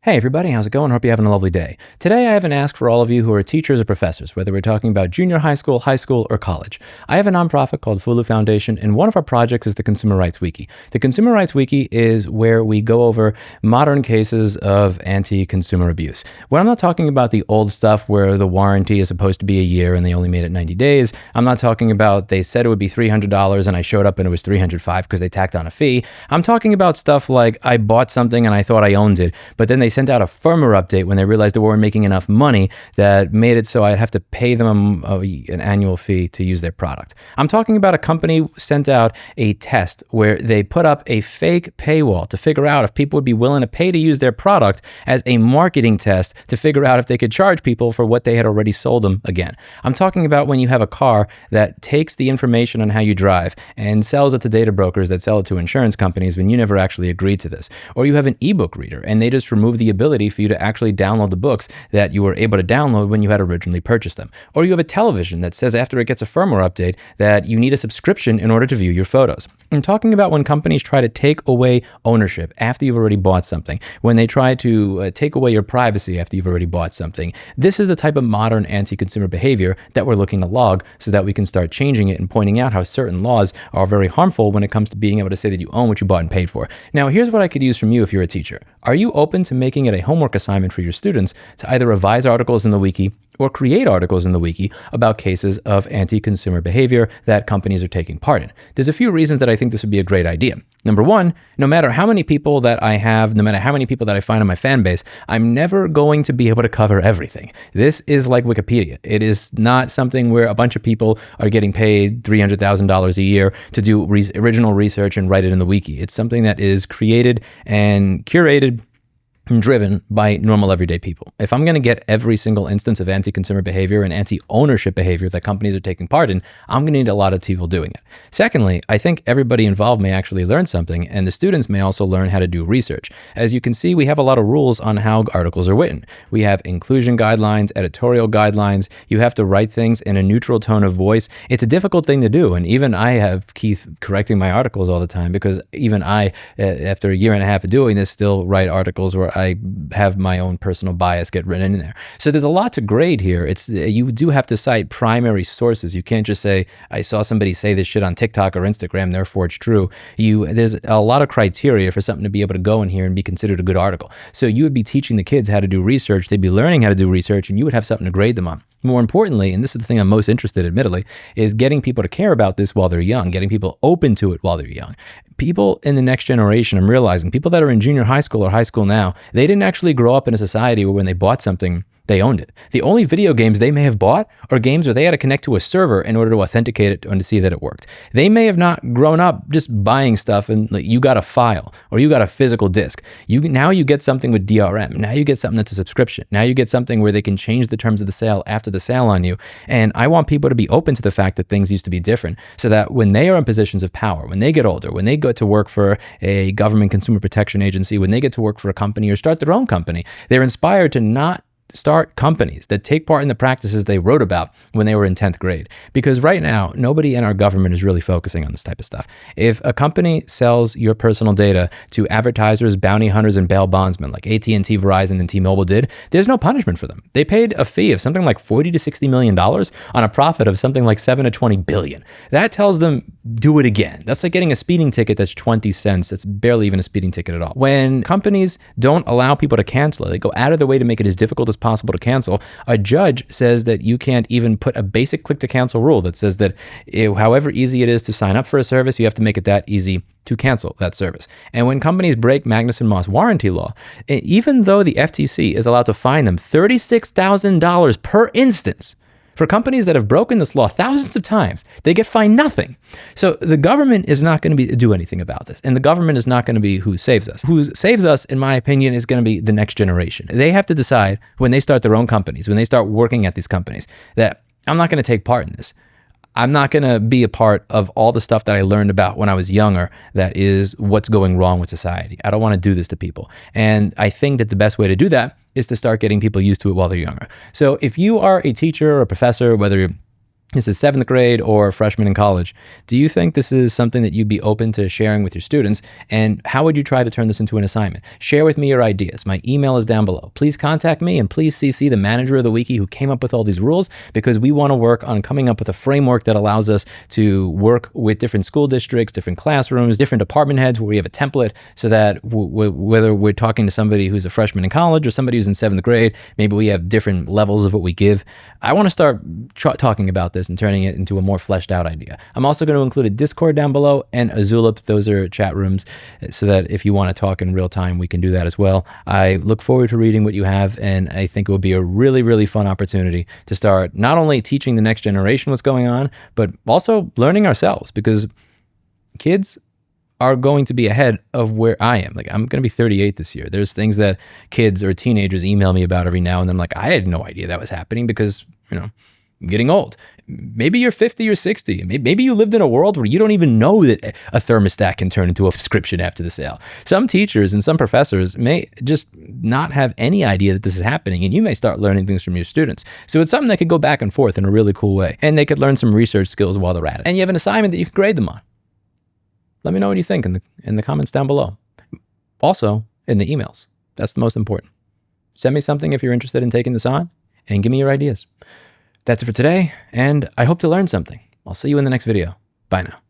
Hey everybody, how's it going? Hope you're having a lovely day. Today I have an ask for all of you who are teachers or professors, whether we're talking about junior high school, or college. I have a nonprofit called Fulu Foundation, and one of our projects is the Consumer Rights Wiki. The Consumer Rights Wiki is where we go over modern cases of anti-consumer abuse. When I'm not talking about the old stuff where the warranty is supposed to be a year and they only made it 90 days. I'm not talking about they said it would be $300 and I showed up and it was $305 because they tacked on a fee. I'm talking about stuff like I bought something and I thought I owned it, but then they sent out a firmware update when they realized they weren't making enough money that made it so I'd have to pay them an annual fee to use their product. I'm talking about a company sent out a test where they put up a fake paywall to figure out if people would be willing to pay to use their product as a marketing test to figure out if they could charge people for what they had already sold them again. I'm talking about when you have a car that takes the information on how you drive and sells it to data brokers that sell it to insurance companies when you never actually agreed to this. Or you have an ebook reader and they just remove the ability for you to actually download the books that you were able to download when you had originally purchased them. Or you have a television that says after it gets a firmware update that you need a subscription in order to view your photos. I'm talking about when companies try to take away ownership after you've already bought something, when they try to take away your privacy after you've already bought something. This is the type of modern anti-consumer behavior that we're looking to log so that we can start changing it and pointing out how certain laws are very harmful when it comes to being able to say that you own what you bought and paid for. Now, here's what I could use from you if you're a teacher. Are you open to making it a homework assignment for your students to either revise articles in the wiki or create articles in the wiki about cases of anti-consumer behavior that companies are taking part in? There's a few reasons that I think this would be a great idea. Number one, no matter how many people that I have, no matter how many people that I find in my fan base, I'm never going to be able to cover everything. This is like Wikipedia. It is not something where a bunch of people are getting paid $300,000 a year to do original research and write it in the wiki. It's something that is created and curated and driven by normal everyday people. If I'm going to get every single instance of anti-consumer behavior and anti-ownership behavior that companies are taking part in, I'm going to need a lot of people doing it. Secondly, I think everybody involved may actually learn something, and the students may also learn how to do research. As you can see, we have a lot of rules on how articles are written. We have inclusion guidelines, editorial guidelines. You have to write things in a neutral tone of voice. It's a difficult thing to do, and even I have Keith correcting my articles all the time because even I, after a year and a half of doing this, still write articles where I have my own personal bias get written in there. So there's a lot to grade here. You do have to cite primary sources. You can't just say, I saw somebody say this shit on TikTok or Instagram, therefore it's true. There's a lot of criteria for something to be able to go in here and be considered a good article. So you would be teaching the kids how to do research. They'd be learning how to do research, and you would have something to grade them on. More importantly, and this is the thing I'm most interested in, admittedly, is getting people to care about this while they're young, getting people open to it while they're young. People in the next generation, I'm realizing, people that are in junior high school or high school now, they didn't actually grow up in a society where when they bought something, they owned it. The only video games they may have bought are games where they had to connect to a server in order to authenticate it and to see that it worked. They may have not grown up just buying stuff and you got a file or you got a physical disc. Now you get something with DRM. Now you get something that's a subscription. Now you get something where they can change the terms of the sale after the sale on you. And I want people to be open to the fact that things used to be different so that when they are in positions of power, when they get older, when they go to work for a government consumer protection agency, when they get to work for a company or start their own company, they're inspired to not start companies that take part in the practices they wrote about when they were in 10th grade. Because right now, nobody in our government is really focusing on this type of stuff. If a company sells your personal data to advertisers, bounty hunters, and bail bondsmen like AT&T, Verizon, and T-Mobile did, there's no punishment for them. They paid a fee of something like $40 to $60 million on a profit of something like $7 to $20 billion. That tells them, do it again. That's like getting a speeding ticket that's 20 cents. That's barely even a speeding ticket at all. When companies don't allow people to cancel it, they go out of their way to make it as difficult as possible to cancel. A judge says that you can't even put a basic click to cancel rule that says that however easy it is to sign up for a service, you have to make it that easy to cancel that service. And when companies break Magnuson-Moss warranty law, even though the FTC is allowed to fine them $36,000 per instance, for companies that have broken this law thousands of times, they get fined nothing. So the government is not going to do anything about this. And the government is not going to be who saves us. Who saves us, in my opinion, is going to be the next generation. They have to decide when they start their own companies, when they start working at these companies, that I'm not going to take part in this. I'm not going to be a part of all the stuff that I learned about when I was younger that is what's going wrong with society. I don't want to do this to people. And I think that the best way to do that is to start getting people used to it while they're younger. So if you are a teacher or a professor, whether you're this is 7th grade or freshman in college. Do you think this is something that you'd be open to sharing with your students? And how would you try to turn this into an assignment? Share with me your ideas. My email is down below. Please contact me and please CC the manager of the wiki who came up with all these rules, because we want to work on coming up with a framework that allows us to work with different school districts, different classrooms, different department heads, where we have a template so that whether we're talking to somebody who's a freshman in college or somebody who's in 7th grade, maybe we have different levels of what we give. I want to start talking about this and turning it into a more fleshed out idea. I'm also going to include a Discord down below and a Zulip. Those are chat rooms, so that if you want to talk in real time, we can do that as well. I look forward to reading what you have, and I think it will be a really, really fun opportunity to start not only teaching the next generation what's going on, but also learning ourselves, because kids are going to be ahead of where I am. Like, I'm going to be 38 this year. There's things that kids or teenagers email me about every now and then. Like, I had no idea that was happening because, I'm getting old. Maybe you're 50 or 60. Maybe you lived in a world where you don't even know that a thermostat can turn into a subscription after the sale. Some teachers and some professors may just not have any idea that this is happening, and you may start learning things from your students. So it's something that could go back and forth in a really cool way, and they could learn some research skills while they're at it. And you have an assignment that you can grade them on. Let me know what you think in the comments down below. Also, in the emails. That's the most important. Send me something if you're interested in taking this on, and give me your ideas. That's it for today, and I hope to learn something. I'll see you in the next video. Bye now.